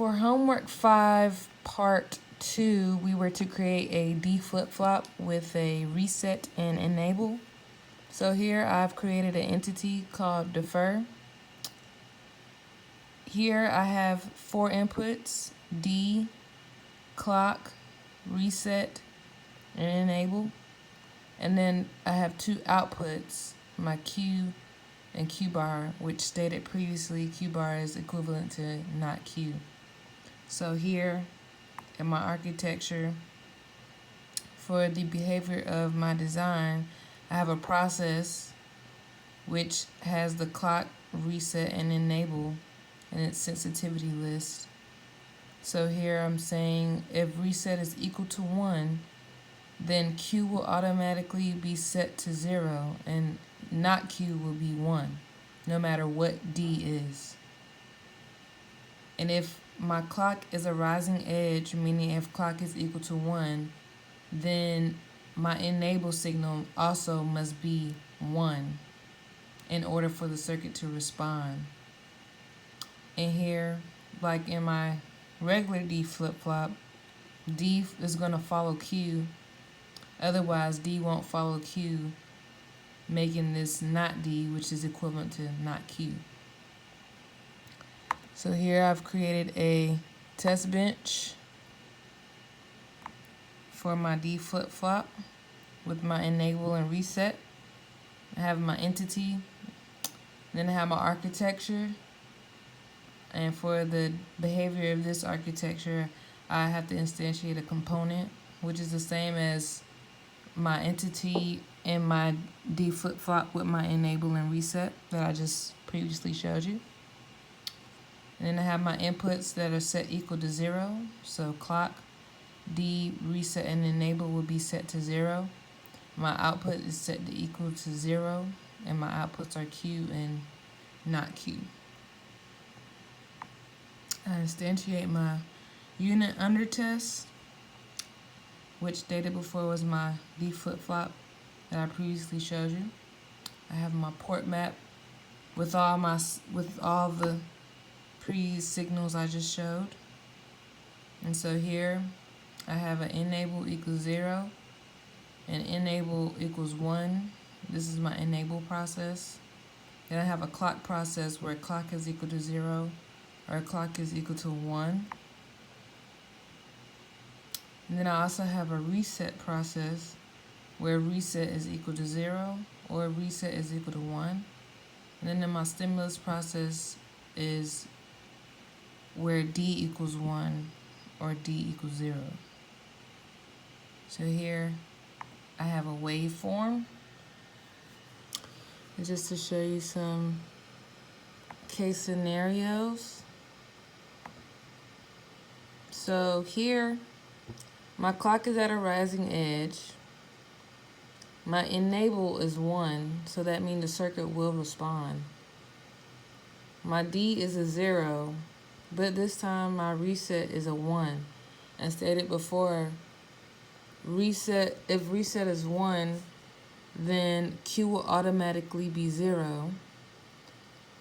For homework 5, part 2, we were to create a D flip-flop with a reset and enable. So here I've created an entity called defer. Here I have 4 inputs: D, clock, reset, and enable. And then I have 2 outputs, my Q and Q bar, which stated previously Q bar is equivalent to not Q. So here in my architecture, for the behavior of my design, I have a process which has the clock, reset, and enable in its sensitivity list. So here I'm saying if reset is equal to 1, then Q will automatically be set to 0 and not Q will be 1, no matter what D is. And if my clock is a rising edge, meaning if clock is equal to 1, then my enable signal also must be 1 in order for the circuit to respond. And here, like in my regular D flip-flop, D is going to follow Q. Otherwise, D won't follow Q, making this not D, which is equivalent to not Q. So here I've created a test bench for my D flip-flop with my enable and reset. I have my entity, then I have my architecture, and for the behavior of this architecture, I have to instantiate a component, which is the same as my entity and my D flip-flop with my enable and reset that I just previously showed you. And then I have my inputs that are set equal to 0. So clock, D, reset, and enable will be set to 0. My output is set to equal to 0, and my outputs are Q and not Q. I instantiate my unit under test, which stated before was my D flip-flop that I previously showed you. I have my port map with all the pre-signals I just showed. And so here I have an enable equals 0 and enable equals 1. This is my enable process. Then I have a clock process where clock is equal to 0 or clock is equal to 1. And then I also have a reset process where reset is equal to 0 or reset is equal to 1. And then in my stimulus process is where D equals 1 or D equals 0. So here I have a waveform. And just to show you some case scenarios. So here my clock is at a rising edge. My enable is 1, so that means the circuit will respond. My D is a 0, but this time my reset is a 1. As stated before, if reset is 1, then Q will automatically be 0,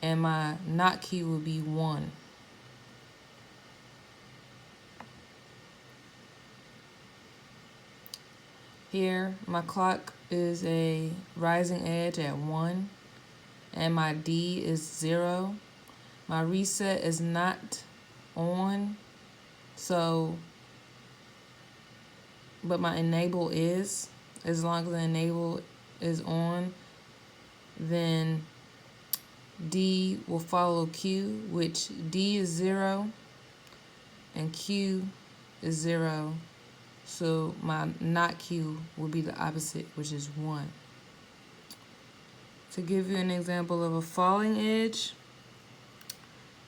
and my not Q will be 1. Here, my clock is a rising edge at 1, and my D is 0. My reset is not on, but my enable is. As long as the enable is on, then D will follow Q, which D is 0 and Q is 0. So my not Q will be the opposite, which is 1. To give you an example of a falling edge,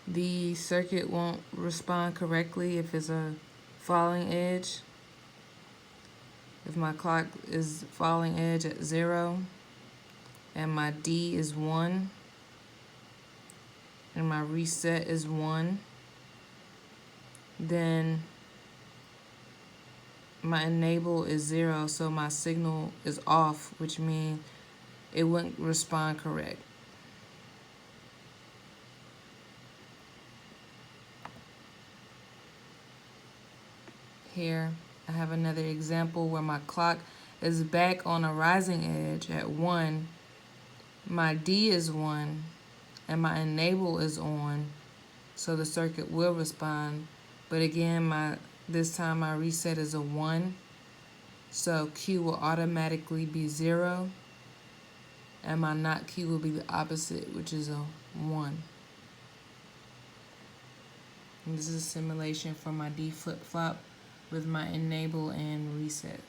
the circuit won't respond correctly if it's a falling edge. If my clock is falling edge at 0 and my D is 1 and my reset is 1, then my enable is 0, so my signal is off, which means it wouldn't respond correct. Here, I have another example where my clock is back on a rising edge at 1. My D is 1, and my enable is on, so the circuit will respond. But again, this time my reset is a 1, so Q will automatically be 0, and my not Q will be the opposite, which is a 1. And this is a simulation for my D flip-flop with my enable and reset.